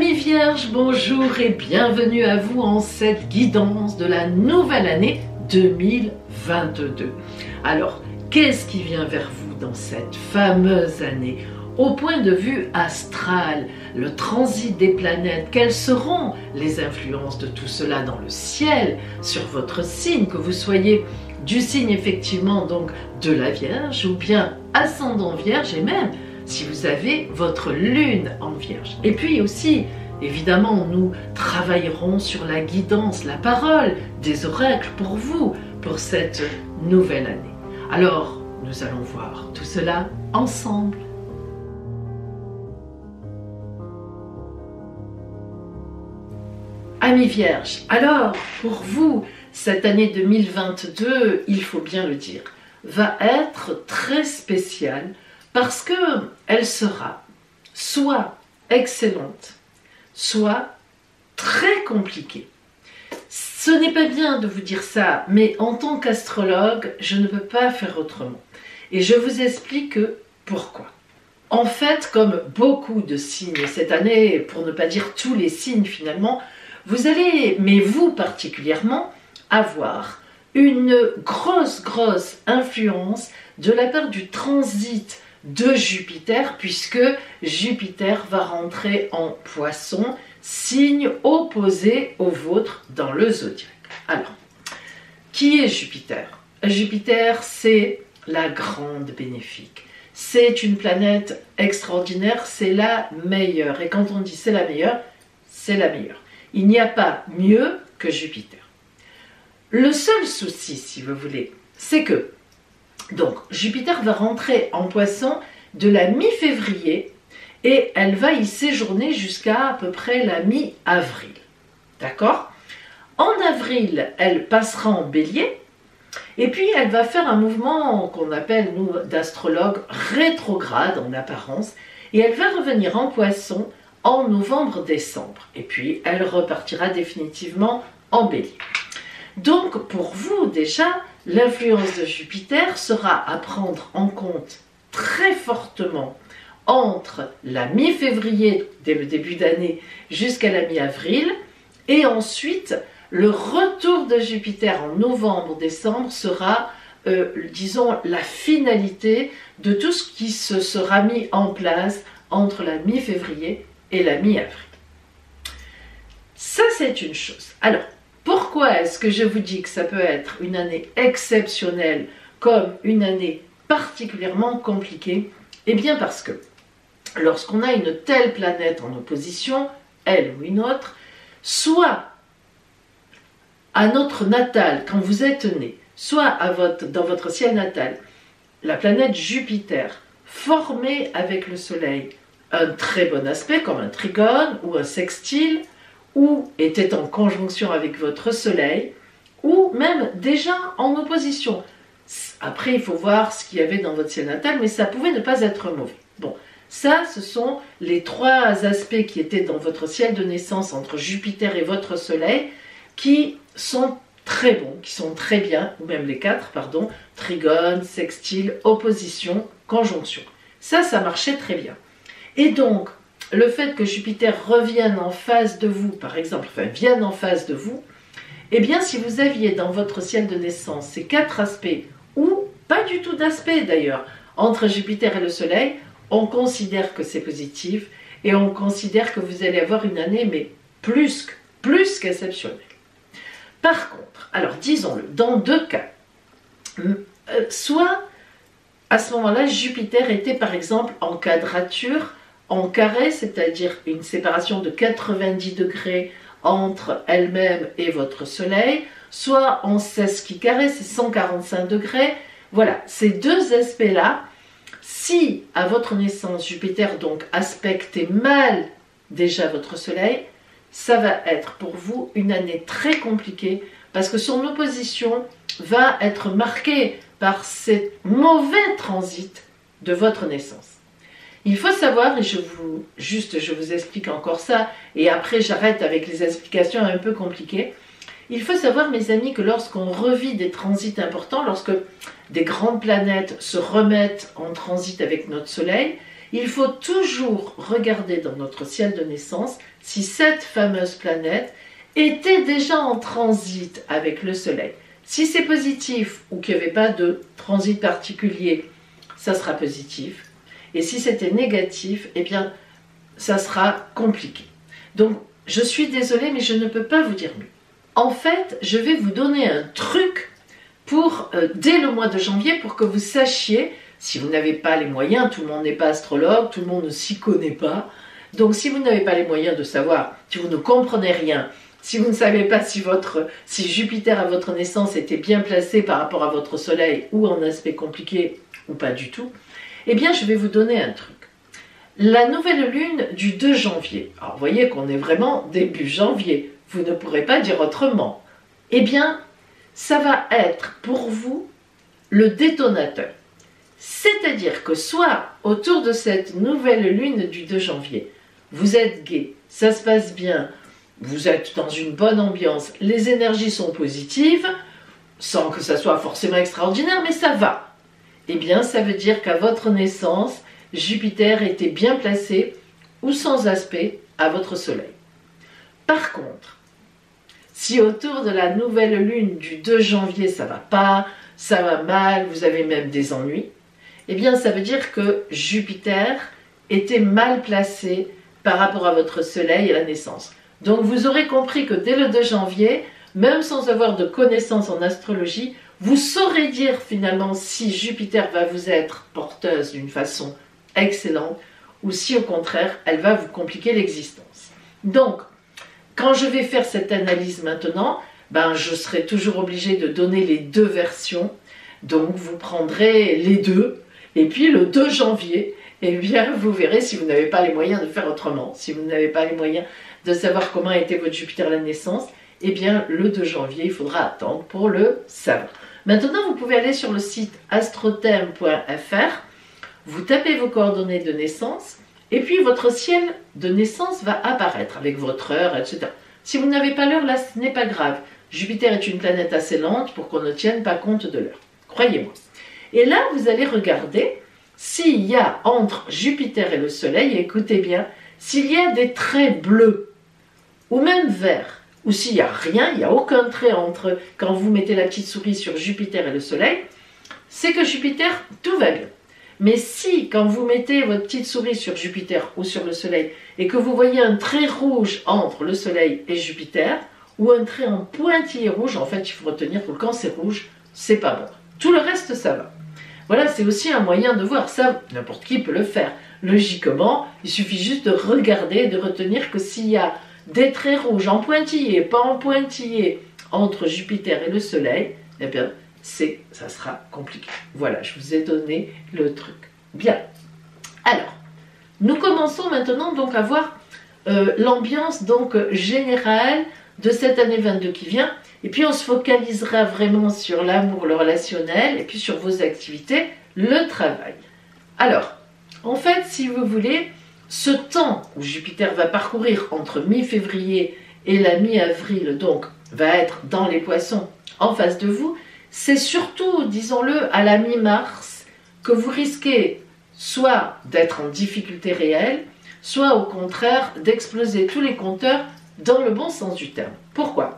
Amis vierges, bonjour et bienvenue à vous en cette guidance de la nouvelle année 2022. Alors, qu'est-ce qui vient vers vous dans cette fameuse année? Au point de vue astral, le transit des planètes, quelles seront les influences de tout cela dans le ciel, sur votre signe, que vous soyez du signe effectivement donc de la Vierge ou bien ascendant Vierge, et même si vous avez votre lune en Vierge. Et puis aussi, évidemment, nous travaillerons sur la guidance, la parole des oracles pour vous, pour cette nouvelle année. Alors, nous allons voir tout cela ensemble. Amis vierges, alors, pour vous, cette année 2022, il faut bien le dire, va être très spéciale parce qu'elle sera soit excellente, soit très compliquée. Ce n'est pas bien de vous dire ça, mais en tant qu'astrologue, je ne peux pas faire autrement. Et je vous explique pourquoi. En fait, comme beaucoup de signes cette année, pour ne pas dire tous les signes finalement, vous allez, mais vous particulièrement, avoir une grosse influence de la part du transit de Jupiter, puisque Jupiter va rentrer en Poisson, signe opposé au vôtre dans le zodiaque. Alors, qui est Jupiter? Jupiter, c'est la grande bénéfique. C'est une planète extraordinaire, c'est la meilleure. Et quand on dit c'est la meilleure, c'est la meilleure. Il n'y a pas mieux que Jupiter. Le seul souci, si vous voulez, c'est que donc Jupiter va rentrer en Poisson de la mi-février et elle va y séjourner jusqu'à à peu près la mi-avril. D'accord? En avril, elle passera en Bélier et puis elle va faire un mouvement qu'on appelle, nous, d'astrologues, rétrograde en apparence, et elle va revenir en Poisson en novembre-décembre. Et puis elle repartira définitivement en Bélier. Donc pour vous déjà, l'influence de Jupiter sera à prendre en compte très fortement entre la mi-février, dès le début d'année, jusqu'à la mi-avril, et ensuite le retour de Jupiter en novembre-décembre sera, disons, la finalité de tout ce qui se sera mis en place entre la mi-février et la mi-avril. Ça, c'est une chose. Alors, pourquoi est-ce que je vous dis que ça peut être une année exceptionnelle comme une année particulièrement compliquée? Eh bien parce que lorsqu'on a une telle planète en opposition, elle ou une autre, soit à notre natal, quand vous êtes né, soit dans votre ciel natal, la planète Jupiter formée avec le Soleil, un très bon aspect comme un trigone ou un sextile, ou était en conjonction avec votre Soleil, ou même déjà en opposition. Après, il faut voir ce qu'il y avait dans votre ciel natal, mais ça pouvait ne pas être mauvais. Bon, ça, ce sont les trois aspects qui étaient dans votre ciel de naissance entre Jupiter et votre Soleil, qui sont très bons, qui sont très bien, ou même les quatre, pardon, trigone, sextile, opposition, conjonction. Ça marchait très bien. Et donc, le fait que Jupiter revienne en face de vous, par exemple, enfin vienne en face de vous, eh bien si vous aviez dans votre ciel de naissance ces quatre aspects, ou pas du tout d'aspect d'ailleurs, entre Jupiter et le Soleil, on considère que c'est positif et on considère que vous allez avoir une année, mais plus qu'exceptionnelle. Par contre, alors disons-le, dans deux cas, soit à ce moment-là, Jupiter était par exemple en quadrature, en carré, c'est-à-dire une séparation de 90 degrés entre elle-même et votre Soleil, soit en sesquicarré, c'est 145 degrés. Voilà, ces deux aspects-là, si à votre naissance Jupiter donc aspectait mal déjà votre Soleil, ça va être pour vous une année très compliquée parce que son opposition va être marquée par ces mauvais transits de votre naissance. Il faut savoir, et je vous explique encore ça, et après j'arrête avec les explications un peu compliquées. Il faut savoir, mes amis, que lorsqu'on revit des transits importants, lorsque des grandes planètes se remettent en transit avec notre Soleil, il faut toujours regarder dans notre ciel de naissance si cette fameuse planète était déjà en transit avec le Soleil. Si c'est positif ou qu'il n'y avait pas de transit particulier, ça sera positif. Et si c'était négatif, eh bien, ça sera compliqué. Donc, je suis désolée, mais je ne peux pas vous dire mieux. En fait, je vais vous donner un truc pour, dès le mois de janvier, pour que vous sachiez, si vous n'avez pas les moyens, tout le monde n'est pas astrologue, tout le monde ne s'y connaît pas. Donc, si vous n'avez pas les moyens de savoir, si vous ne comprenez rien, si vous ne savez pas si Jupiter à votre naissance était bien placé par rapport à votre Soleil ou en aspect compliqué ou pas du tout, eh bien, je vais vous donner un truc. La nouvelle lune du 2 janvier, alors vous voyez qu'on est vraiment début janvier, vous ne pourrez pas dire autrement, eh bien, ça va être pour vous le détonateur. C'est-à-dire que soit autour de cette nouvelle lune du 2 janvier, vous êtes gai, ça se passe bien, vous êtes dans une bonne ambiance, les énergies sont positives, sans que ça soit forcément extraordinaire, mais ça va. Eh bien, ça veut dire qu'à votre naissance, Jupiter était bien placé ou sans aspect à votre Soleil. Par contre, si autour de la nouvelle lune du 2 janvier, ça va pas, ça va mal, vous avez même des ennuis, eh bien, ça veut dire que Jupiter était mal placé par rapport à votre Soleil à la naissance. Donc, vous aurez compris que dès le 2 janvier, même sans avoir de connaissances en astrologie, vous saurez dire finalement si Jupiter va vous être porteuse d'une façon excellente ou si au contraire, elle va vous compliquer l'existence. Donc, quand je vais faire cette analyse maintenant, je serai toujours obligée de donner les deux versions. Donc, vous prendrez les deux. Et puis, le 2 janvier, eh bien, vous verrez si vous n'avez pas les moyens de faire autrement. Si vous n'avez pas les moyens de savoir comment était votre Jupiter à la naissance, eh bien, le 2 janvier, il faudra attendre pour le savoir. Maintenant, vous pouvez aller sur le site astrothème.fr, vous tapez vos coordonnées de naissance, et puis votre ciel de naissance va apparaître avec votre heure, etc. Si vous n'avez pas l'heure, là, ce n'est pas grave. Jupiter est une planète assez lente pour qu'on ne tienne pas compte de l'heure. Croyez-moi. Et là, vous allez regarder s'il y a entre Jupiter et le Soleil, écoutez bien, s'il y a des traits bleus ou même verts, ou s'il n'y a rien, il n'y a aucun trait entre, quand vous mettez la petite souris sur Jupiter et le Soleil, c'est que Jupiter, tout va bien. Mais si, quand vous mettez votre petite souris sur Jupiter ou sur le Soleil, et que vous voyez un trait rouge entre le Soleil et Jupiter, ou un trait en pointillé rouge, en fait, il faut retenir que quand c'est rouge, c'est pas bon. Tout le reste, ça va. Voilà, c'est aussi un moyen de voir ça, n'importe qui peut le faire. Logiquement, il suffit juste de regarder et de retenir que s'il y a des traits rouges en pointillé, pas en pointillé, entre Jupiter et le Soleil, eh bien, ça sera compliqué. Voilà, je vous ai donné le truc. Bien. Alors, nous commençons maintenant donc à voir l'ambiance donc générale de cette année 22 qui vient. Et puis, on se focalisera vraiment sur l'amour, le relationnel, et puis sur vos activités, le travail. Alors, en fait, si vous voulez, ce temps où Jupiter va parcourir entre mi-février et la mi-avril, donc, va être dans les poissons en face de vous, c'est surtout, disons-le, à la mi-mars que vous risquez soit d'être en difficulté réelle, soit au contraire d'exploser tous les compteurs dans le bon sens du terme. Pourquoi?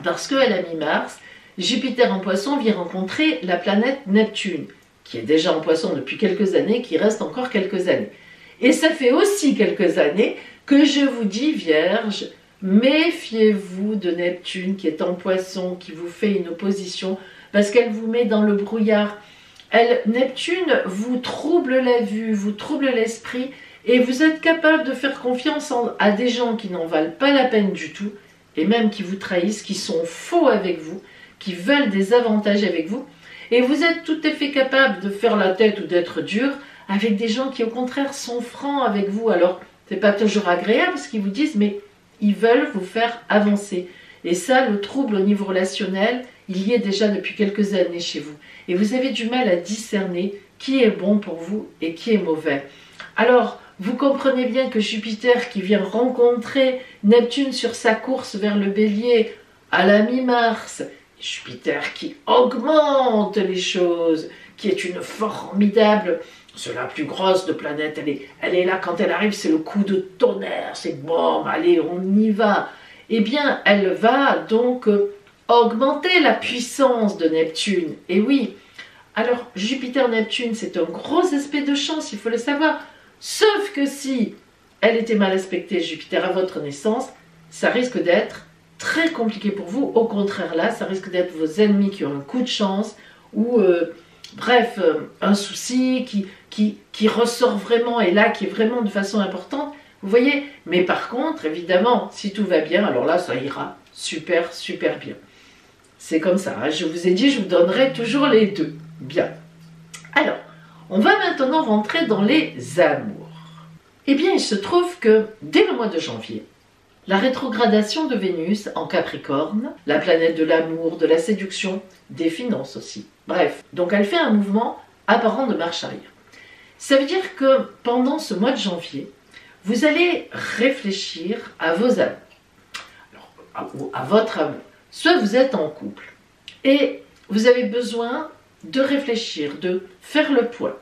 Parce qu'à la mi-mars, Jupiter en poisson vient rencontrer la planète Neptune, qui est déjà en poisson depuis quelques années, qui reste encore quelques années. Et ça fait aussi quelques années que je vous dis, Vierge, méfiez-vous de Neptune qui est en poisson, qui vous fait une opposition, parce qu'elle vous met dans le brouillard. Neptune vous trouble la vue, vous trouble l'esprit, et vous êtes capable de faire confiance à des gens qui n'en valent pas la peine du tout, et même qui vous trahissent, qui sont faux avec vous, qui veulent des avantages avec vous, et vous êtes tout à fait capable de faire la tête ou d'être dur avec des gens qui au contraire sont francs avec vous. Alors, c'est pas toujours agréable ce qu'ils vous disent, mais ils veulent vous faire avancer. Et ça, le trouble au niveau relationnel, il y est déjà depuis quelques années chez vous. Et vous avez du mal à discerner qui est bon pour vous et qui est mauvais. Alors, vous comprenez bien que Jupiter qui vient rencontrer Neptune sur sa course vers le Bélier à la mi-mars, Jupiter qui augmente les choses, qui est une formidable c'est la plus grosse de planète, elle est là, quand elle arrive, c'est le coup de tonnerre, c'est bon, allez, on y va. Eh bien, elle va donc augmenter la puissance de Neptune. Et oui, alors Jupiter-Neptune, c'est un gros aspect de chance, il faut le savoir. Sauf que si elle était mal aspectée, Jupiter, à votre naissance, ça risque d'être très compliqué pour vous. Au contraire, là, ça risque d'être vos ennemis qui ont un coup de chance ou, bref, un souci qui ressort vraiment et là, qui est vraiment de façon importante. Vous voyez? Mais par contre, évidemment, si tout va bien, alors là, ça ira super, super bien. C'est comme ça, hein. Je vous ai dit, je vous donnerai toujours les deux. Bien. Alors, on va maintenant rentrer dans les amours. Eh bien, il se trouve que dès le mois de janvier, la rétrogradation de Vénus en Capricorne, la planète de l'amour, de la séduction, des finances aussi. Bref, donc elle fait un mouvement apparent de marche arrière. Ça veut dire que pendant ce mois de janvier, vous allez réfléchir à vos amours, alors, à votre amour. Soit vous êtes en couple et vous avez besoin de réfléchir, de faire le point,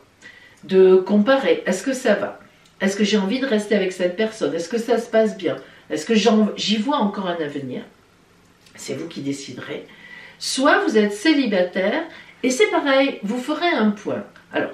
de comparer. Est-ce que ça va? Est-ce que j'ai envie de rester avec cette personne? Est-ce que ça se passe bien? Est-ce que j'y vois encore un avenir? C'est vous qui déciderez. Soit vous êtes célibataire et c'est pareil, vous ferez un point. Alors,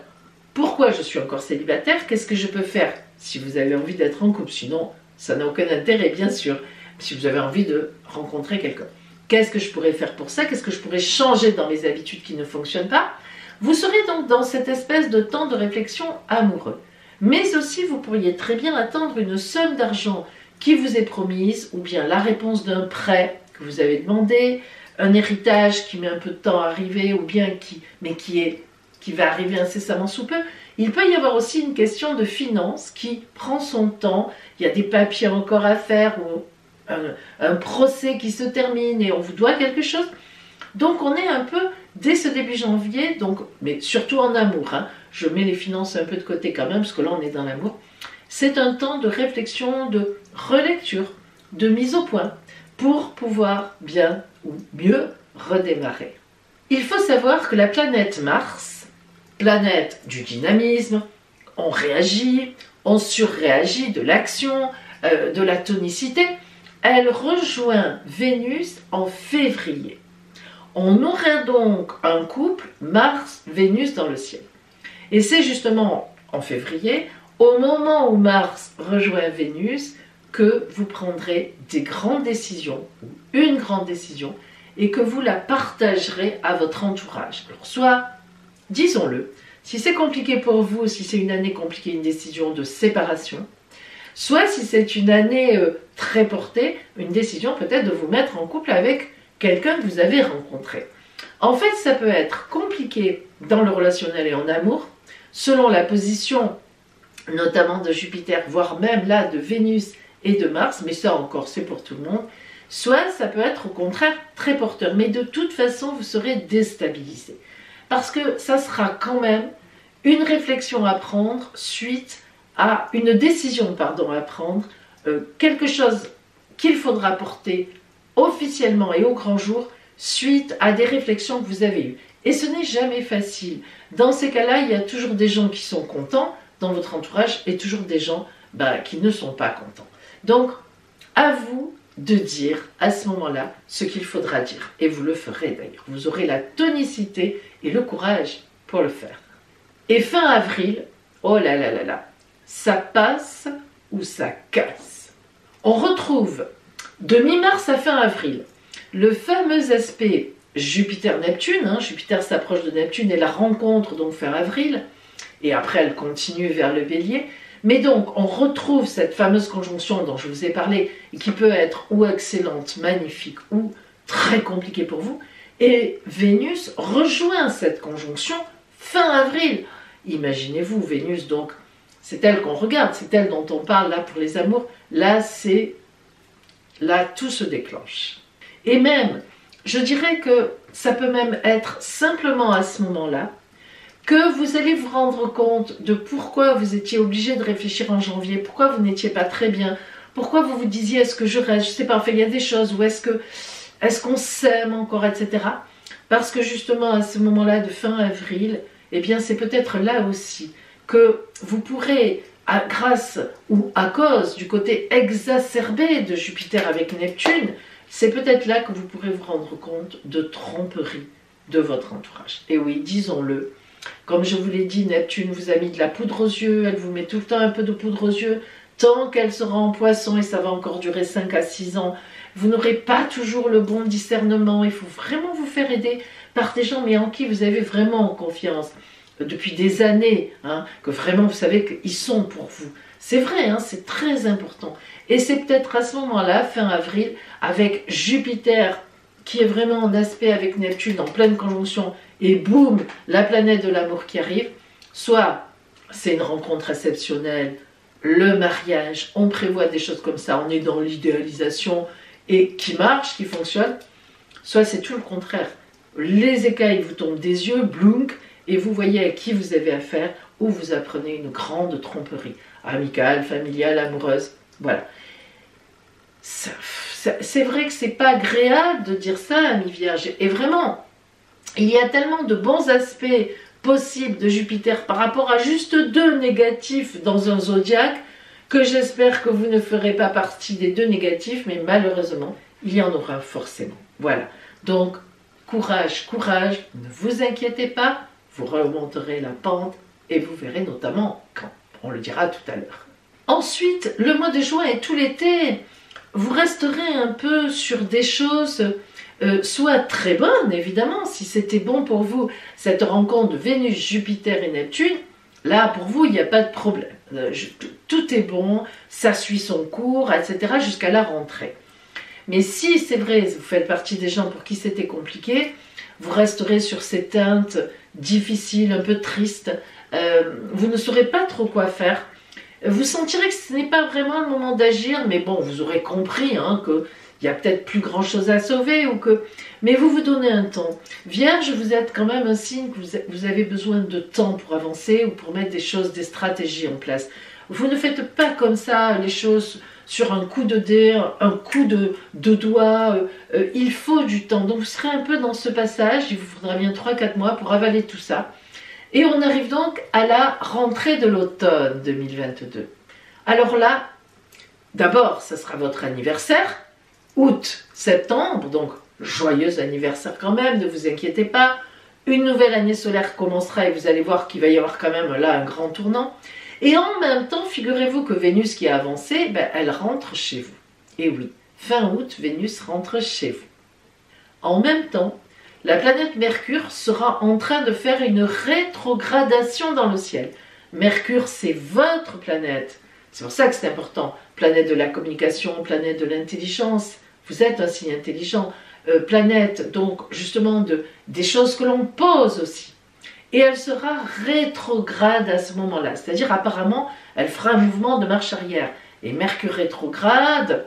pourquoi je suis encore célibataire? Qu'est-ce que je peux faire si vous avez envie d'être en couple? Sinon, ça n'a aucun intérêt, bien sûr, si vous avez envie de rencontrer quelqu'un. Qu'est-ce que je pourrais faire pour ça? Qu'est-ce que je pourrais changer dans mes habitudes qui ne fonctionnent pas? Vous serez donc dans cette espèce de temps de réflexion amoureux. Mais aussi, vous pourriez très bien attendre une somme d'argent qui vous est promise, ou bien la réponse d'un prêt que vous avez demandé, un héritage qui met un peu de temps à arriver, ou bien qui va arriver incessamment sous peu. Il peut y avoir aussi une question de finance qui prend son temps. Il y a des papiers encore à faire, ou un procès qui se termine et on vous doit quelque chose. Donc on est un peu, dès ce début janvier, donc, mais surtout en amour, hein, je mets les finances un peu de côté quand même, parce que là on est dans l'amour, c'est un temps de réflexion, de relecture, de mise au point, pour pouvoir bien ou mieux redémarrer. Il faut savoir que la planète Mars, planète du dynamisme, on réagit, on surréagit de l'action, de la tonicité, elle rejoint Vénus en février. On aurait donc un couple Mars-Vénus dans le ciel. Et c'est justement en février, au moment où Mars rejoint Vénus, que vous prendrez des grandes décisions, ou une grande décision, et que vous la partagerez à votre entourage. Alors soit, disons-le, si c'est compliqué pour vous, si c'est une année compliquée, une décision de séparation, soit si c'est une année très portée, une décision peut-être de vous mettre en couple avec quelqu'un que vous avez rencontré. En fait, ça peut être compliqué dans le relationnel et en amour, selon la position notamment de Jupiter, voire même là de Vénus et de Mars, mais ça encore c'est pour tout le monde, soit ça peut être au contraire très porteur, mais de toute façon vous serez déstabilisé, parce que ça sera quand même une réflexion à prendre suite à une décision, pardon, à prendre, quelque chose qu'il faudra porter officiellement et au grand jour suite à des réflexions que vous avez eues. Et ce n'est jamais facile. Dans ces cas-là, il y a toujours des gens qui sont contents dans votre entourage et toujours des gens qui ne sont pas contents. Donc, à vous de dire à ce moment-là ce qu'il faudra dire. Et vous le ferez d'ailleurs. Vous aurez la tonicité et le courage pour le faire. Et fin avril, oh là là là là, ça passe ou ça casse. On retrouve de mi-mars à fin avril le fameux aspect Jupiter-Neptune, hein, Jupiter s'approche de Neptune et la rencontre donc fin avril, et après elle continue vers le Bélier. Mais donc on retrouve cette fameuse conjonction dont je vous ai parlé, et qui peut être ou excellente, magnifique, ou très compliquée pour vous, et Vénus rejoint cette conjonction fin avril. Imaginez-vous, Vénus donc, c'est elle qu'on regarde, c'est elle dont on parle là pour les amours, là tout se déclenche. Et même, je dirais que ça peut même être simplement à ce moment-là que vous allez vous rendre compte de pourquoi vous étiez obligé de réfléchir en janvier, pourquoi vous n'étiez pas très bien, pourquoi vous vous disiez est-ce que je reste, je sais pas, enfin il y a des choses, ou est-ce qu'on s'aime encore, etc. Parce que justement à ce moment-là de fin avril, eh bien c'est peut-être là aussi que vous pourrez, grâce ou à cause du côté exacerbé de Jupiter avec Neptune, c'est peut-être là que vous pourrez vous rendre compte de tromperie de votre entourage. Et oui, disons-le, comme je vous l'ai dit, Neptune vous a mis de la poudre aux yeux, elle vous met tout le temps un peu de poudre aux yeux, tant qu'elle sera en Poisson, et ça va encore durer 5 à 6 ans, vous n'aurez pas toujours le bon discernement, il faut vraiment vous faire aider par des gens, mais en qui vous avez vraiment confiance, depuis des années, hein, que vraiment vous savez qu'ils sont pour vous. C'est vrai, hein, c'est très important. Et c'est peut-être à ce moment-là, fin avril, avec Jupiter, qui est vraiment en aspect avec Neptune, en pleine conjonction, et boum, la planète de l'amour qui arrive, soit c'est une rencontre exceptionnelle, le mariage, on prévoit des choses comme ça, on est dans l'idéalisation, et qui marche, qui fonctionne, soit c'est tout le contraire. Les écailles vous tombent des yeux, blunk, et vous voyez à qui vous avez affaire, ou vous apprenez une grande tromperie, amicale, familiale, amoureuse, voilà. C'est vrai que c'est pas agréable de dire ça, ami Vierge, et vraiment, il y a tellement de bons aspects possibles de Jupiter par rapport à juste 2 négatifs dans un zodiaque, que j'espère que vous ne ferez pas partie des 2 négatifs, mais malheureusement, il y en aura forcément. Voilà, donc courage, courage, ne vous inquiétez pas, vous remonterez la pente et vous verrez notamment quand, on le dira tout à l'heure. Ensuite, le mois de juin et tout l'été, vous resterez un peu sur des choses soit très bonnes, évidemment, si c'était bon pour vous, cette rencontre de Vénus, Jupiter et Neptune, là, pour vous, il n'y a pas de problème. Tout est bon, ça suit son cours, etc., jusqu'à la rentrée. Mais si, c'est vrai, vous faites partie des gens pour qui c'était compliqué, vous resterez sur ces teintes difficiles, un peu tristes, vous ne saurez pas trop quoi faire. Vous sentirez que ce n'est pas vraiment le moment d'agir, mais bon, vous aurez compris hein, qu'il y a peut-être plus grand chose à sauver, ou que... mais vous vous donnez un temps. Vierge, vous êtes quand même un signe que vous avez besoin de temps pour avancer, ou pour mettre des choses, des stratégies en place. Vous ne faites pas comme ça les choses sur un coup de dé, un coup de doigt, il faut du temps. Donc vous serez un peu dans ce passage, il vous faudra bien 3-4 mois pour avaler tout ça. Et on arrive donc à la rentrée de l'automne 2022. Alors là, d'abord, ça sera votre anniversaire, août, septembre, donc joyeux anniversaire quand même, ne vous inquiétez pas. Une nouvelle année solaire commencera et vous allez voir qu'il va y avoir quand même là un grand tournant. Et en même temps, figurez-vous que Vénus qui a avancé, ben, elle rentre chez vous. Et oui, fin août, Vénus rentre chez vous. En même temps, la planète Mercure sera en train de faire une rétrogradation dans le ciel. Mercure, c'est votre planète. C'est pour ça que c'est important. Planète de la communication, planète de l'intelligence. Vous êtes un signe intelligent. Planète, donc, justement, des choses que l'on pose aussi. Et elle sera rétrograde à ce moment-là. C'est-à-dire, apparemment, elle fera un mouvement de marche arrière. Et Mercure rétrograde,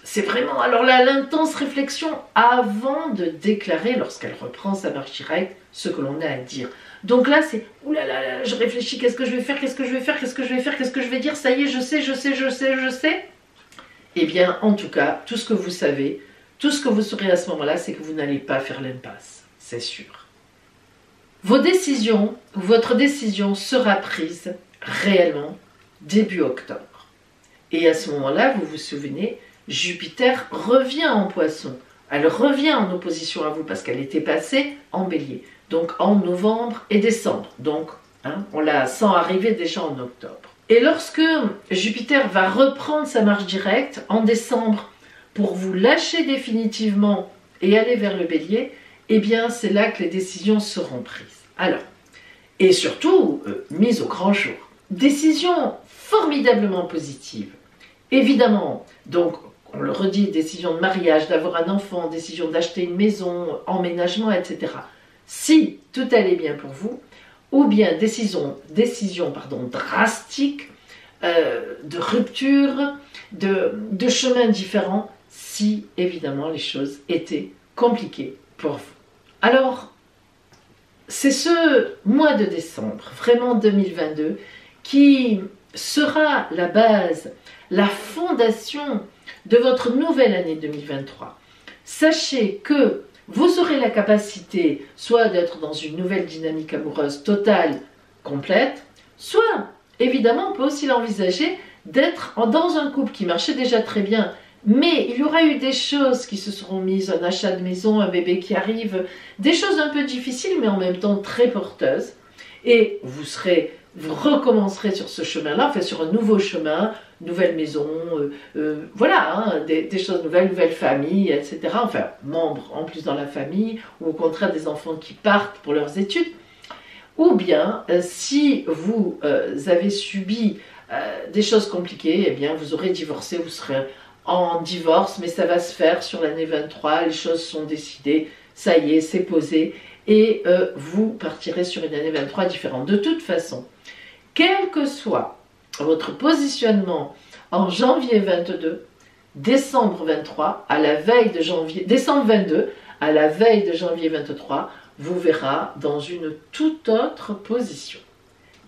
c'est vraiment, alors là, l'intense réflexion avant de déclarer, lorsqu'elle reprend sa marche directe, ce que l'on a à dire. Donc là, c'est, oulala, je réfléchis, qu'est-ce que je vais faire, qu'est-ce que je vais faire, qu'est-ce que je vais faire, qu'est-ce que je vais dire, ça y est, je sais. Eh bien, en tout cas, tout ce que vous savez, tout ce que vous saurez à ce moment-là, c'est que vous n'allez pas faire l'impasse, c'est sûr. Vos décisions, votre décision sera prise réellement début octobre. Et à ce moment-là, vous vous souvenez, Jupiter revient en Poisson. Elle revient en opposition à vous parce qu'elle était passée en Bélier. Donc en novembre et décembre. Donc on la sent arriver déjà en octobre. Et lorsque Jupiter va reprendre sa marche directe en décembre pour vous lâcher définitivement et aller vers le Bélier, eh bien c'est là que les décisions seront prises. Alors, et surtout mises au grand jour. Décision formidablement positive. Évidemment, donc on le redit, décision de mariage, d'avoir un enfant, décision d'acheter une maison, emménagement, etc. Si tout allait bien pour vous, ou bien décision drastique, de rupture, de chemins différents, si évidemment les choses étaient compliquées pour vous. Alors, c'est ce mois de décembre, vraiment 2022, qui sera la base, la fondation de votre nouvelle année 2023. Sachez que vous aurez la capacité soit d'être dans une nouvelle dynamique amoureuse totale, complète, Soit, évidemment, on peut aussi l'envisager d'être dans un couple qui marchait déjà très bien, mais il y aura eu des choses qui se seront mises, un achat de maison, un bébé qui arrive, des choses un peu difficiles, mais en même temps très porteuses. Et vous recommencerez sur ce chemin-là, enfin sur un nouveau chemin, nouvelle maison, voilà, hein, des choses nouvelles, nouvelle famille, etc. Enfin, membres en plus dans la famille, ou au contraire des enfants qui partent pour leurs études. Ou bien, si vous avez subi des choses compliquées, eh bien vous aurez divorcé, vous serez en divorce, mais ça va se faire sur l'année 23, les choses sont décidées, ça y est, c'est posé, et vous partirez sur une année 23 différente. De toute façon, quel que soit votre positionnement en janvier 22, décembre 23, à la veille de janvier, décembre 22, à la veille de janvier 23, vous verra dans une toute autre position.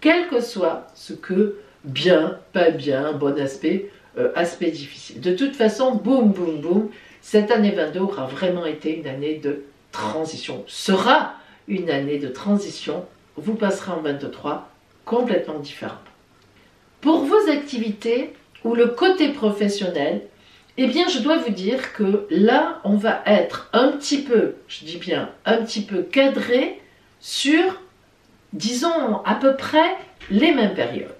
Quel que soit ce que bien, pas bien, bon aspect, aspect difficile. De toute façon, boum, boum, boum, cette année 22 aura vraiment été une année de transition, sera une année de transition, vous passerez en 23 complètement différent. Pour vos activités ou le côté professionnel, eh bien je dois vous dire que là on va être un petit peu, je dis bien un petit peu cadré sur, disons à peu près les mêmes périodes.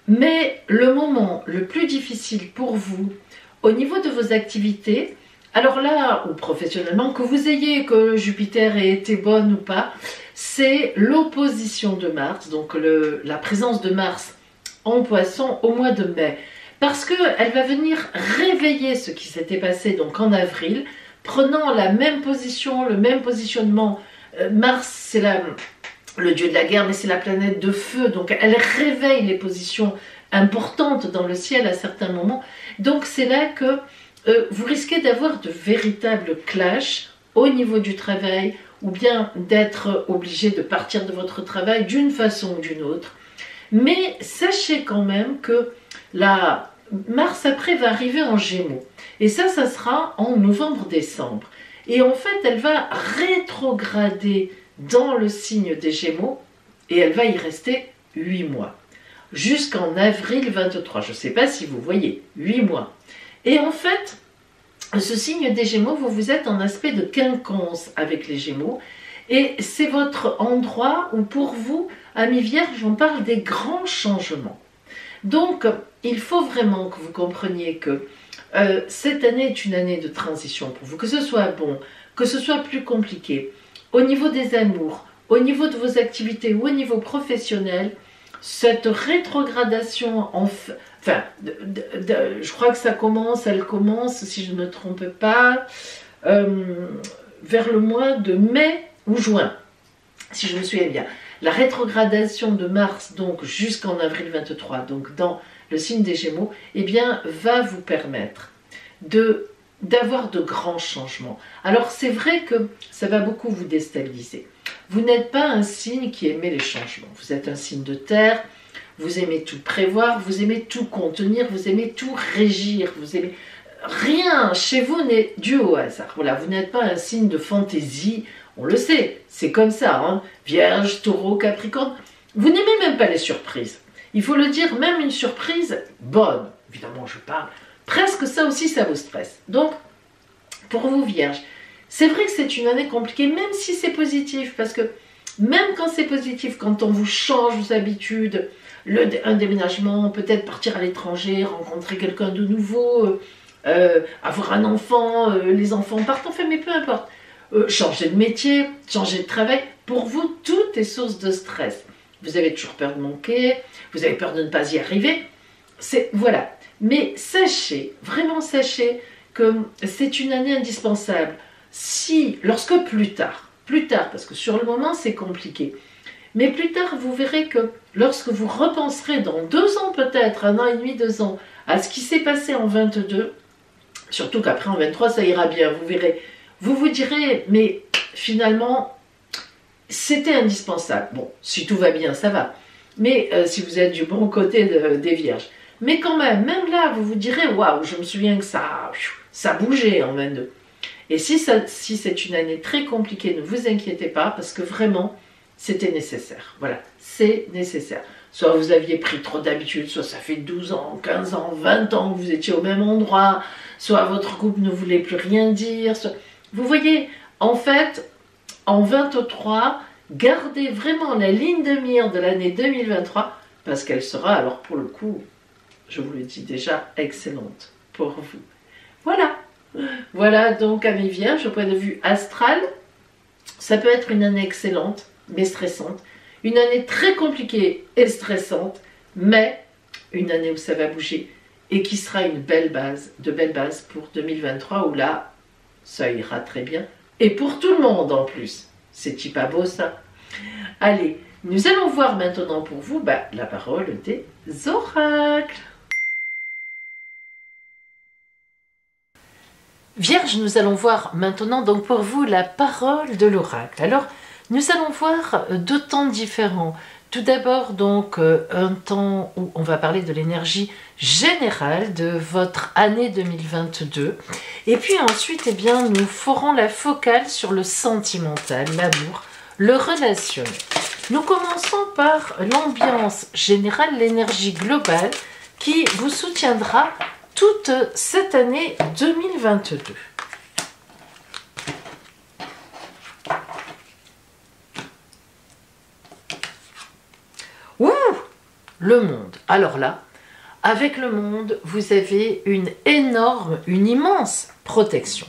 Mais le moment le plus difficile pour vous au niveau de vos activités, alors là, ou professionnellement, que vous ayez, que Jupiter ait été bonne ou pas, c'est l'opposition de Mars, donc la présence de Mars en Poisson au mois de mai. Parce qu'elle va venir réveiller ce qui s'était passé donc en avril, prenant la même position, le même positionnement. Mars, c'est le dieu de la guerre, mais c'est la planète de feu, donc elle réveille les positions importantes dans le ciel à certains moments. Donc c'est là que vous risquez d'avoir de véritables clashs au niveau du travail, ou bien d'être obligé de partir de votre travail d'une façon ou d'une autre. Mais sachez quand même que la Mars après va arriver en Gémeaux. Et ça sera en novembre-décembre. Et en fait, elle va rétrograder dans le signe des Gémeaux et elle va y rester 8 mois. Jusqu'en avril 23. Je ne sais pas si vous voyez, 8 mois. Et en fait, ce signe des Gémeaux, vous êtes en aspect de quinconce avec les Gémeaux. Et c'est votre endroit où pour vous, amis Vierges, on parle des grands changements. Donc, il faut vraiment que vous compreniez que cette année est une année de transition pour vous, que ce soit bon, que ce soit plus compliqué. Au niveau des amours, au niveau de vos activités ou au niveau professionnel, cette rétrogradation, je crois que elle commence, si je ne me trompe pas, vers le mois de mai ou juin, si je me souviens bien. La rétrogradation de Mars, donc jusqu'en avril 23, donc dans le signe des Gémeaux, eh bien, va vous permettre d'avoir de grands changements. Alors, c'est vrai que ça va beaucoup vous déstabiliser. Vous n'êtes pas un signe qui aimait les changements. Vous êtes un signe de terre, vous aimez tout prévoir, vous aimez tout contenir, vous aimez tout régir, vous aimez... Rien chez vous n'est dû au hasard. Voilà, vous n'êtes pas un signe de fantaisie, on le sait, c'est comme ça, hein. Vierge, Taureau, Capricorne, vous n'aimez même pas les surprises. Il faut le dire, même une surprise bonne, évidemment je parle, presque ça aussi ça vous stresse. Donc, pour vous Vierges, c'est vrai que c'est une année compliquée, même si c'est positif, parce que même quand c'est positif, quand on vous change vos habitudes, un déménagement, peut-être partir à l'étranger, rencontrer quelqu'un de nouveau, avoir un enfant, les enfants partent, enfin mais peu importe. Changer de métier, changer de travail, pour vous, tout est source de stress. Vous avez toujours peur de manquer, vous avez peur de ne pas y arriver. Voilà. Mais sachez, vraiment sachez que c'est une année indispensable. Lorsque plus tard, parce que sur le moment c'est compliqué, mais plus tard vous verrez que lorsque vous repenserez dans 2 ans peut-être, 1 an et demi, 2 ans, à ce qui s'est passé en 22, surtout qu'après en 23 ça ira bien, vous verrez, vous vous direz, mais finalement, c'était indispensable. Bon, si tout va bien, ça va. Mais si vous êtes du bon côté des Vierges. Mais quand même là, vous vous direz, waouh, je me souviens que ça bougeait en 22. Et si c'est une année très compliquée, ne vous inquiétez pas, parce que vraiment, c'était nécessaire. Voilà, c'est nécessaire. Soit vous aviez pris trop d'habitude, soit ça fait 12 ans, 15 ans, 20 ans que vous étiez au même endroit, soit votre couple ne voulait plus rien dire. Soit... Vous voyez, en fait, en 23, gardez vraiment la ligne de mire de l'année 2023, parce qu'elle sera, alors pour le coup, je vous le dis déjà, excellente pour vous. Voilà. Voilà donc à mes vierges, au point de vue astral, ça peut être une année excellente, mais stressante. Une année très compliquée et stressante, mais une année où ça va bouger et qui sera une belle base, de belles bases pour 2023, où là, ça ira très bien. Et pour tout le monde en plus. C'est-il pas beau ça? Allez, nous allons voir maintenant pour vous la parole des oracles. Vierge, nous allons voir maintenant donc pour vous la parole de l'oracle. Alors, nous allons voir deux temps différents. Tout d'abord donc un temps où on va parler de l'énergie générale de votre année 2022. Et puis ensuite, eh bien, nous ferons la focale sur le sentimental, l'amour, le relationnel. Nous commençons par l'ambiance générale, l'énergie globale qui vous soutiendra toute cette année 2022. Ouh, le monde. Alors là, avec le monde, vous avez une énorme, une immense protection.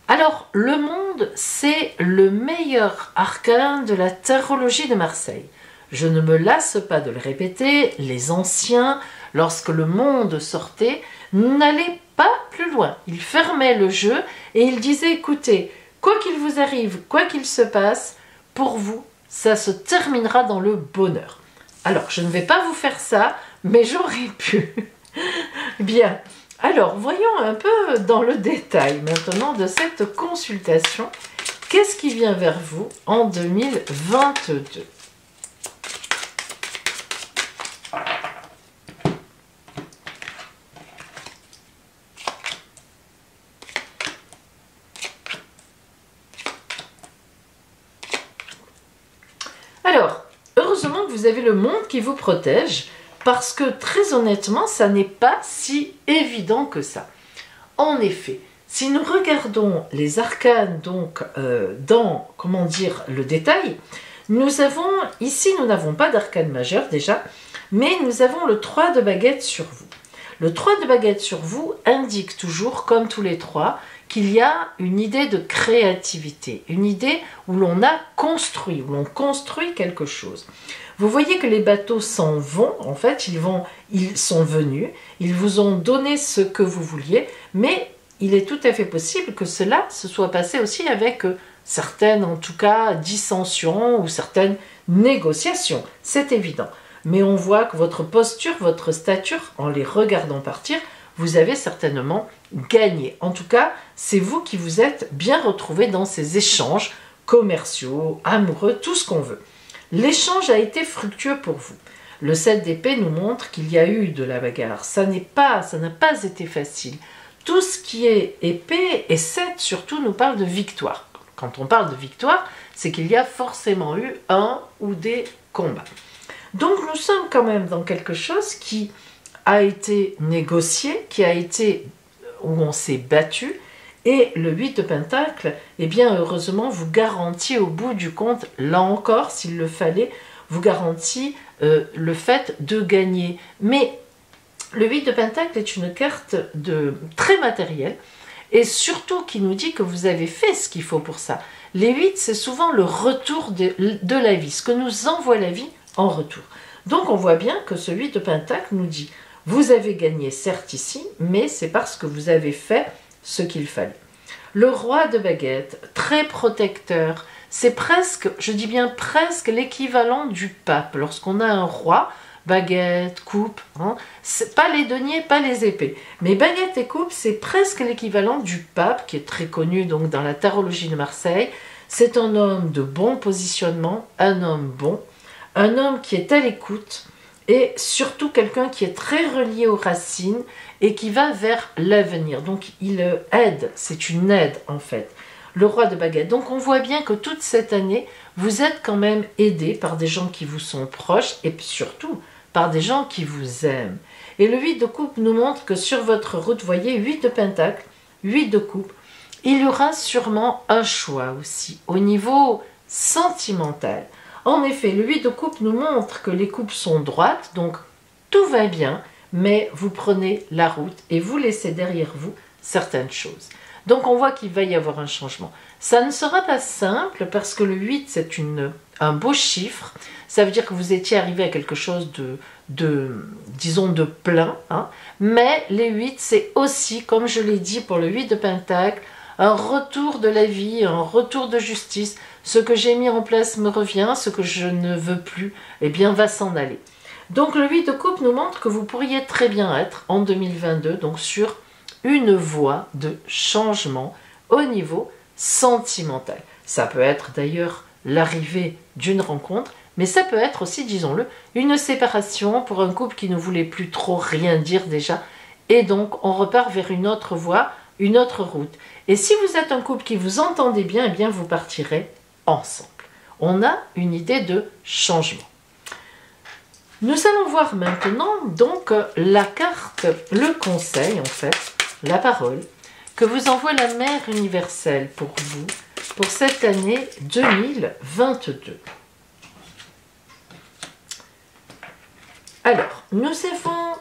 Alors, le monde, c'est le meilleur arcane de la tarologie de Marseille. Je ne me lasse pas de le répéter, les anciens, lorsque le monde sortait, n'allaient pas plus loin. Ils fermaient le jeu et ils disaient, écoutez, quoi qu'il vous arrive, quoi qu'il se passe, pour vous, ça se terminera dans le bonheur. Alors, je ne vais pas vous faire ça, mais j'aurais pu. Bien. Alors, voyons un peu dans le détail maintenant de cette consultation. Qu'est-ce qui vient vers vous en 2022 ? Alors, heureusement que vous avez le monde qui vous protège, parce que très honnêtement, ça n'est pas si évident que ça. En effet, si nous regardons les arcanes donc dans, comment dire, le détail, nous avons, ici nous n'avons pas d'arcane majeur déjà, mais nous avons le 3 de baguette sur vous. Le 3 de baguette sur vous indique toujours, comme tous les trois, qu'il y a une idée de créativité, une idée où l'on a construit, où l'on construit quelque chose. Vous voyez que les bateaux s'en vont, en fait, ils sont venus, ils vous ont donné ce que vous vouliez, mais il est tout à fait possible que cela se soit passé aussi avec certaines, en tout cas, dissensions ou certaines négociations, c'est évident. Mais on voit que votre posture, votre stature, en les regardant partir, vous avez certainement gagné. En tout cas, c'est vous qui vous êtes bien retrouvés dans ces échanges commerciaux, amoureux, tout ce qu'on veut. L'échange a été fructueux pour vous. Le 7 d'épée nous montre qu'il y a eu de la bagarre. Ça n'a pas été facile. Tout ce qui est épée et 7 surtout nous parle de victoire. Quand on parle de victoire, c'est qu'il y a forcément eu un ou des combats. Donc nous sommes quand même dans quelque chose qui a été négocié, où on s'est battu, et le 8 de Pentacle, eh bien heureusement vous garantit au bout du compte, là encore s'il le fallait, vous garantit le fait de gagner. Mais le 8 de Pentacle est une carte très matérielle, et surtout qui nous dit que vous avez fait ce qu'il faut pour ça. Les 8, c'est souvent le retour de la vie, ce que nous envoie la vie en retour. Donc on voit bien que ce 8 de Pentacle nous dit, vous avez gagné certes ici, mais c'est parce que vous avez fait ce qu'il fallait. Le roi de baguette, très protecteur, c'est presque, je dis bien presque l'équivalent du pape. Lorsqu'on a un roi, baguette, coupe, hein, c'est pas les deniers, pas les épées. Mais baguette et coupe, c'est presque l'équivalent du pape, qui est très connu donc dans la tarologie de Marseille. C'est un homme de bon positionnement, un homme bon, un homme qui est à l'écoute, et surtout quelqu'un qui est très relié aux racines et qui va vers l'avenir. Donc il aide, c'est une aide en fait. le roi de baguette. Donc on voit bien que toute cette année, vous êtes quand même aidé par des gens qui vous sont proches et surtout par des gens qui vous aiment. Et le 8 de coupe nous montre que sur votre route, vous voyez, 8 de pentacle, 8 de coupe, il y aura sûrement un choix aussi au niveau sentimental. En effet, le 8 de coupe nous montre que les coupes sont droites, donc tout va bien, mais vous prenez la route et vous laissez derrière vous certaines choses. Donc on voit qu'il va y avoir un changement. Ça ne sera pas simple parce que le 8 c'est un beau chiffre. Ça veut dire que vous étiez arrivé à quelque chose disons de plein. Hein. Mais les 8 c'est aussi, comme je l'ai dit pour le 8 de pentacle, un retour de la vie, un retour de justice. Ce que j'ai mis en place me revient, ce que je ne veux plus, eh bien va s'en aller. Donc le 8 de coupe nous montre que vous pourriez très bien être en 2022 donc sur une voie de changement au niveau sentimental. Ça peut être d'ailleurs l'arrivée d'une rencontre, mais ça peut être aussi, disons-le, une séparation pour un couple qui ne voulait plus trop rien dire déjà, et donc on repart vers une autre voie, une autre route. Et si vous êtes un couple qui vous entendez bien, eh bien vous partirez ensemble. On a une idée de changement. Nous allons voir maintenant donc la carte, le conseil en fait, la parole, que vous envoie la Mère universelle pour vous, pour cette année 2022. Alors, nous avons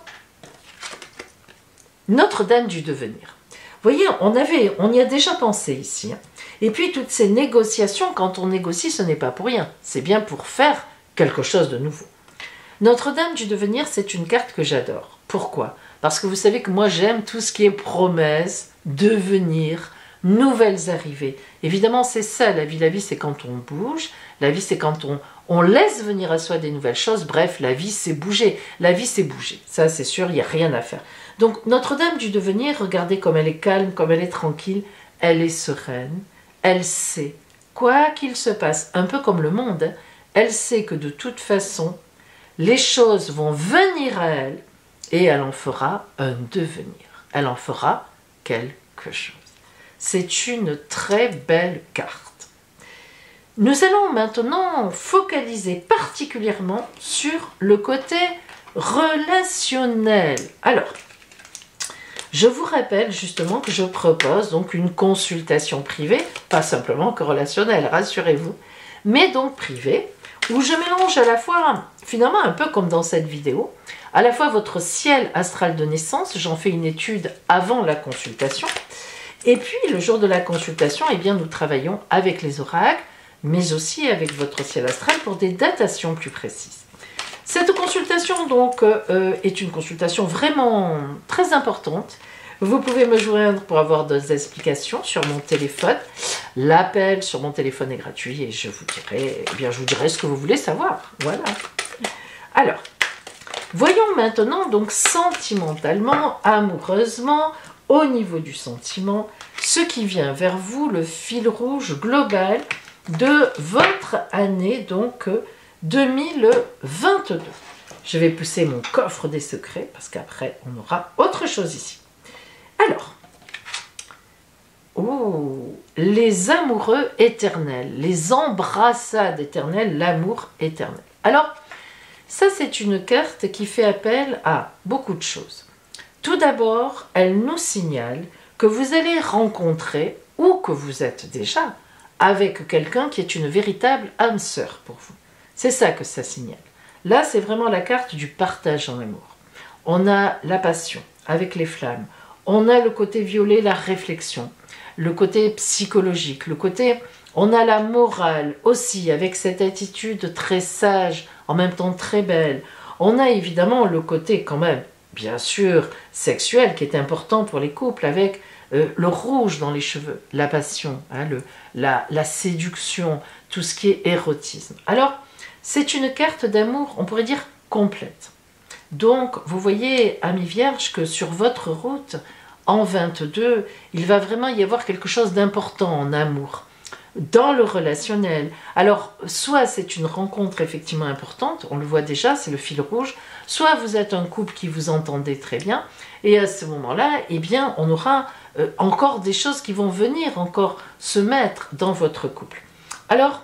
Notre-Dame du devenir. Vous voyez, on y a déjà pensé ici. Hein. Et puis, toutes ces négociations, quand on négocie, ce n'est pas pour rien. C'est bien pour faire quelque chose de nouveau. Notre-Dame du devenir, c'est une carte que j'adore. Pourquoi ? Parce que vous savez que moi, j'aime tout ce qui est promesse, devenir, nouvelles arrivées. Évidemment, c'est ça, la vie. La vie, c'est quand on bouge. La vie, c'est quand on laisse venir à soi des nouvelles choses. Bref, la vie, c'est bouger. La vie, c'est bouger. Ça, c'est sûr, il n'y a rien à faire. Donc, Notre-Dame du devenir, regardez comme elle est calme, comme elle est tranquille. Elle est sereine. Elle sait, quoi qu'il se passe, un peu comme le monde, hein, elle sait que de toute façon, les choses vont venir à elle et elle en fera un devenir. Elle en fera quelque chose. C'est une très belle carte. Nous allons maintenant focaliser particulièrement sur le côté relationnel. Alors, je vous rappelle justement que je propose donc une consultation privée, pas simplement que relationnelle, rassurez-vous, mais donc privée, où je mélange à la fois, finalement un peu comme dans cette vidéo, à la fois votre ciel astral de naissance, j'en fais une étude avant la consultation, et puis le jour de la consultation, eh bien, nous travaillons avec les oracles, mais aussi avec votre ciel astral pour des datations plus précises. Cette consultation donc est une consultation vraiment très importante. Vous pouvez me joindre pour avoir des explications sur mon téléphone. L'appel sur mon téléphone est gratuit et je vous dirai ce que vous voulez savoir. Voilà. Alors, voyons maintenant donc sentimentalement, amoureusement, au niveau du sentiment, ce qui vient vers vous, le fil rouge global de votre année donc 2022. Je vais pousser mon coffre des secrets parce qu'après on aura autre chose ici. Alors, les amoureux éternels, les embrassades éternelles, l'amour éternel. Alors, ça c'est une carte qui fait appel à beaucoup de choses. Tout d'abord, elle nous signale que vous allez rencontrer, ou que vous êtes déjà, avec quelqu'un qui est une véritable âme sœur pour vous. C'est ça que ça signale. Là, c'est vraiment la carte du partage en amour. On a la passion avec les flammes. On a le côté violet, la réflexion. Le côté psychologique. Le côté, on a la morale aussi avec cette attitude très sage, en même temps très belle. On a évidemment le côté quand même, bien sûr, sexuel qui est important pour les couples avec le rouge dans les cheveux, la passion, hein, la séduction, tout ce qui est érotisme. Alors, c'est une carte d'amour, on pourrait dire, complète. Donc, vous voyez, amis vierges, que sur votre route, en 22, il va vraiment y avoir quelque chose d'important en amour, dans le relationnel. Alors, soit c'est une rencontre effectivement importante, on le voit déjà, c'est le fil rouge, soit vous êtes un couple qui vous entendez très bien, et à ce moment-là, eh bien, on aura encore des choses qui vont venir encore se mettre dans votre couple. Alors,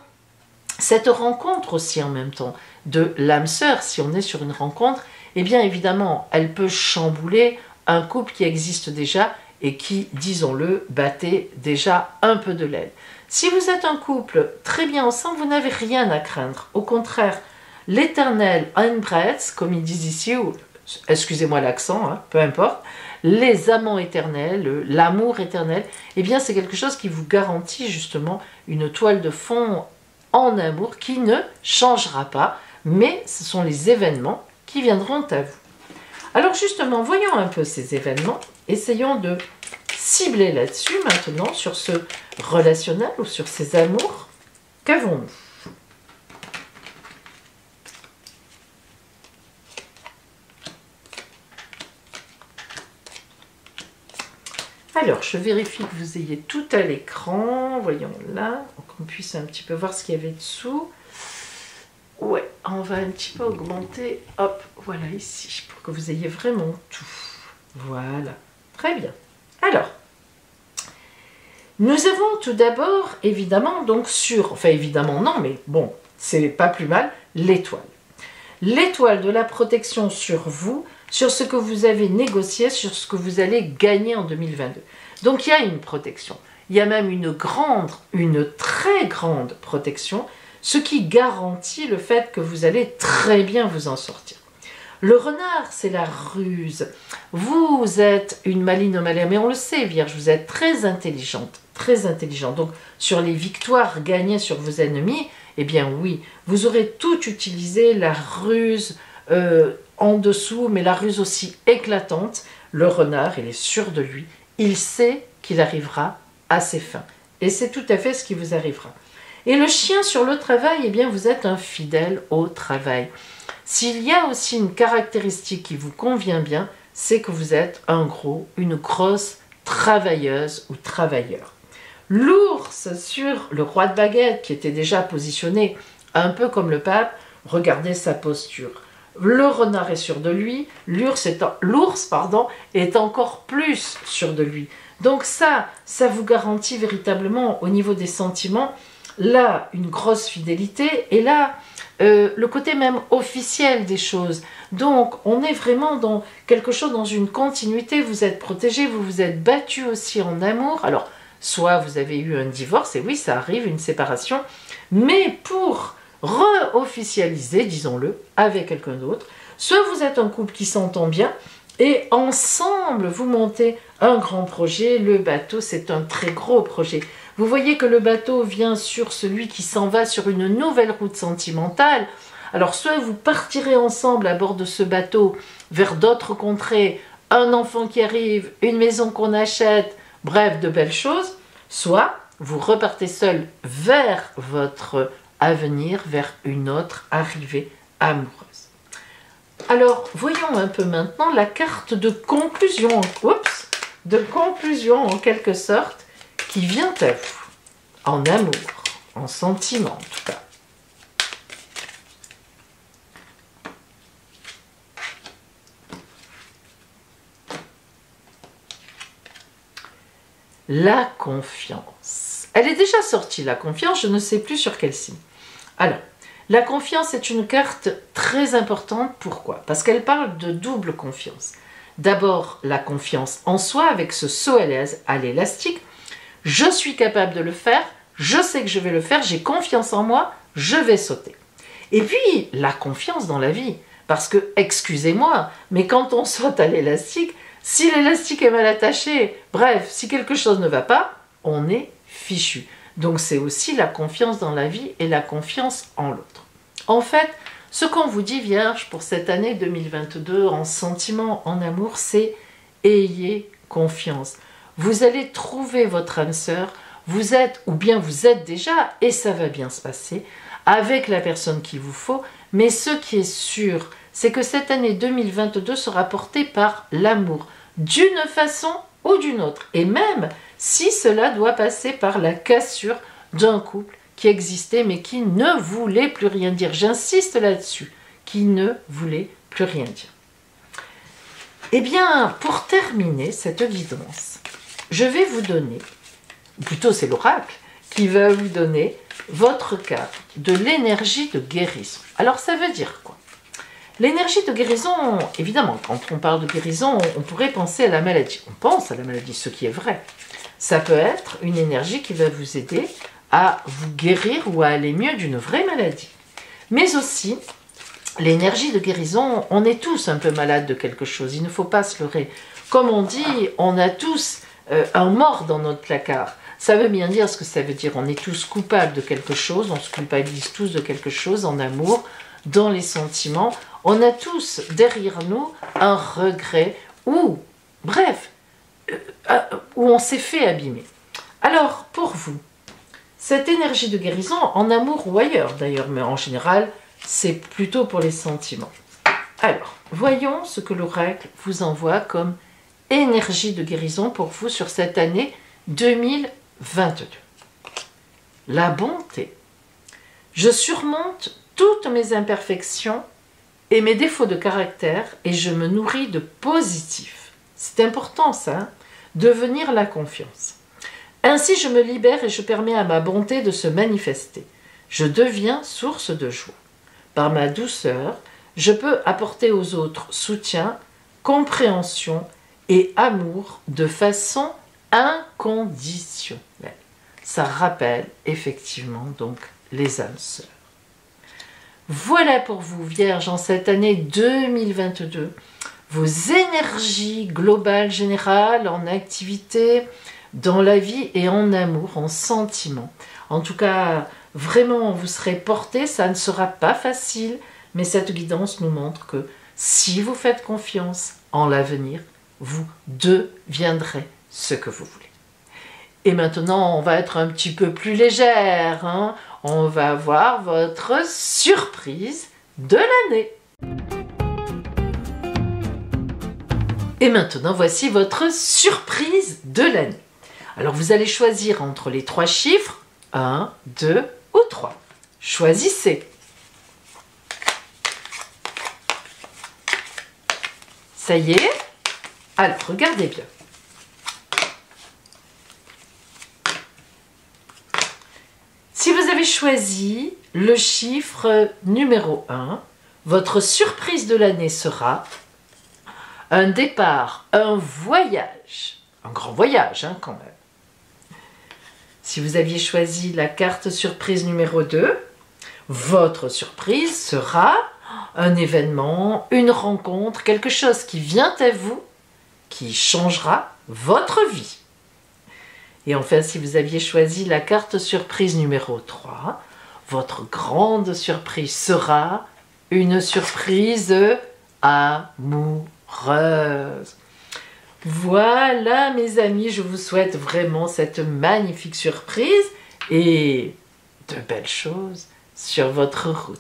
cette rencontre aussi en même temps de l'âme sœur, si on est sur une rencontre, eh bien évidemment, elle peut chambouler un couple qui existe déjà et qui, disons-le, battait déjà un peu de l'aile. Si vous êtes un couple très bien ensemble, vous n'avez rien à craindre. Au contraire, l'éternel Einbretz, comme ils disent ici, ou excusez-moi l'accent, hein, peu importe, les amants éternels, l'amour éternel, eh bien c'est quelque chose qui vous garantit justement une toile de fond en amour qui ne changera pas, mais ce sont les événements qui viendront à vous. Alors justement, voyons un peu ces événements, essayons de cibler là-dessus maintenant, sur ce relationnel ou sur ces amours. Qu'avons-nous ? Alors, je vérifie que vous ayez tout à l'écran. Voyons là, pour qu'on puisse un petit peu voir ce qu'il y avait dessous. Ouais, on va un petit peu augmenter. Hop, voilà ici, pour que vous ayez vraiment tout. Voilà, très bien. Alors, nous avons tout d'abord, évidemment, donc enfin évidemment non, mais bon, c'est pas plus mal, l'étoile. L'étoile de la protection sur vous, sur ce que vous avez négocié, sur ce que vous allez gagner en 2022. Donc il y a une protection. Il y a même une très grande protection, ce qui garantit le fait que vous allez très bien vous en sortir. Le renard, c'est la ruse. Vous êtes une maligne malère, mais on le sait, Vierge, vous êtes très intelligente, très intelligente. Donc sur les victoires gagnées sur vos ennemis, eh bien oui, vous aurez tout utilisé, la ruse en dessous, mais la ruse aussi éclatante. Le renard, il est sûr de lui, il sait qu'il arrivera à ses fins. Et c'est tout à fait ce qui vous arrivera. Et le chien sur le travail, eh bien vous êtes un fidèle au travail. S'il y a aussi une caractéristique qui vous convient bien, c'est que vous êtes une grosse travailleuse ou travailleur. L'ours sur le roi de baguette, qui était déjà positionné un peu comme le pape, regardez sa posture. Le renard est sûr de lui, l'ours est encore plus sûr de lui. Donc ça vous garantit véritablement au niveau des sentiments, là, une grosse fidélité, et là, le côté même officiel des choses. Donc, on est vraiment dans quelque chose, dans une continuité, vous êtes protégé, vous vous êtes battu aussi en amour. Alors, soit vous avez eu un divorce, et oui, ça arrive, une séparation, mais pour re-officialiser, disons-le, avec quelqu'un d'autre, soit vous êtes un couple qui s'entend bien, et ensemble, vous montez un grand projet. Le bateau, c'est un très gros projet. Vous voyez que le bateau vient sur celui qui s'en va sur une nouvelle route sentimentale. Alors, soit vous partirez ensemble à bord de ce bateau vers d'autres contrées, un enfant qui arrive, une maison qu'on achète, bref, de belles choses, soit vous repartez seul vers votre avenir, vers une autre arrivée amoureuse. Alors, voyons un peu maintenant la carte de conclusion, en quelque sorte, qui vient à vous, en amour, en sentiment en tout cas. La confiance. Elle est déjà sortie, la confiance, je ne sais plus sur quel signe. Alors, la confiance est une carte très importante. Pourquoi? Parce qu'elle parle de double confiance. D'abord, la confiance en soi avec ce saut à l'élastique. Je suis capable de le faire, je sais que je vais le faire, j'ai confiance en moi, je vais sauter. Et puis, la confiance dans la vie. Parce que, excusez-moi, mais quand on saute à l'élastique, si l'élastique est mal attaché, bref, si quelque chose ne va pas, on est fichu. Donc c'est aussi la confiance dans la vie et la confiance en l'autre. En fait, ce qu'on vous dit, Vierge, pour cette année 2022, en sentiment, en amour, c'est ayez confiance. Vous allez trouver votre âme sœur, vous êtes déjà, et ça va bien se passer, avec la personne qu'il vous faut, mais ce qui est sûr, c'est que cette année 2022 sera portée par l'amour, d'une façon ou d'une autre. Et même si cela doit passer par la cassure d'un couple qui existait mais qui ne voulait plus rien dire. J'insiste là-dessus, qui ne voulait plus rien dire. Eh bien, pour terminer cette guidance, je vais vous donner, ou plutôt c'est l'oracle qui va vous donner votre carte de l'énergie de guérison. Alors ça veut dire quoi? L'énergie de guérison, évidemment, quand on parle de guérison, on pourrait penser à la maladie. On pense à la maladie, ce qui est vrai. Ça peut être une énergie qui va vous aider à vous guérir ou à aller mieux d'une vraie maladie. Mais aussi, l'énergie de guérison, on est tous un peu malades de quelque chose, il ne faut pas se leurrer. Comme on dit, on a tous un mort dans notre placard. Ça veut bien dire ce que ça veut dire. On est tous coupables de quelque chose, on se culpabilise tous de quelque chose en amour, dans les sentiments. On a tous derrière nous un regret ou, bref, où on s'est fait abîmer. Alors, pour vous, cette énergie de guérison, en amour ou ailleurs d'ailleurs, mais en général, c'est plutôt pour les sentiments. Alors, voyons ce que l'oracle vous envoie comme énergie de guérison pour vous sur cette année 2022. La bonté. Je surmonte toutes mes imperfections et mes défauts de caractère et je me nourris de positif. C'est important ça, hein? Devenir la confiance. Ainsi je me libère et je permets à ma bonté de se manifester. Je deviens source de joie. Par ma douceur, je peux apporter aux autres soutien, compréhension et amour de façon inconditionnelle. Ça rappelle effectivement donc les âmes sœurs. Voilà pour vous, Vierge, en cette année 2022, vos énergies globales, générales, en activité, dans la vie et en amour, en sentiment. En tout cas, vraiment, vous serez porté, ça ne sera pas facile, mais cette guidance nous montre que si vous faites confiance en l'avenir, vous deviendrez ce que vous voulez. Et maintenant, on va être un petit peu plus légère, hein? On va voir votre surprise de l'année. Et maintenant, voici votre surprise de l'année. Alors, vous allez choisir entre les 3 chiffres, 1, 2 ou 3. Choisissez. Ça y est? Alors, regardez bien. Si vous avez choisi le chiffre numéro 1, votre surprise de l'année sera un départ, un voyage. Un grand voyage, hein, quand même. Si vous aviez choisi la carte surprise numéro 2, votre surprise sera un événement, une rencontre, quelque chose qui vient à vous, qui changera votre vie. Et enfin, si vous aviez choisi la carte surprise numéro 3, votre grande surprise sera une surprise amoureuse. Voilà, mes amis, je vous souhaite vraiment cette magnifique surprise et de belles choses sur votre route.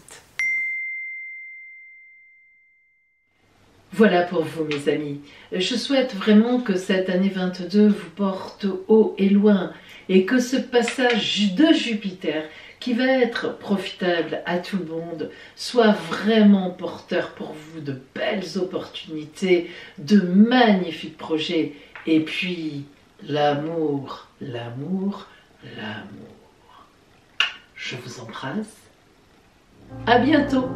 Voilà pour vous, mes amis. Je souhaite vraiment que cette année 22 vous porte haut et loin et que ce passage de Jupiter, qui va être profitable à tout le monde, soit vraiment porteur pour vous de belles opportunités, de magnifiques projets et puis l'amour, l'amour, l'amour. Je vous embrasse. À bientôt.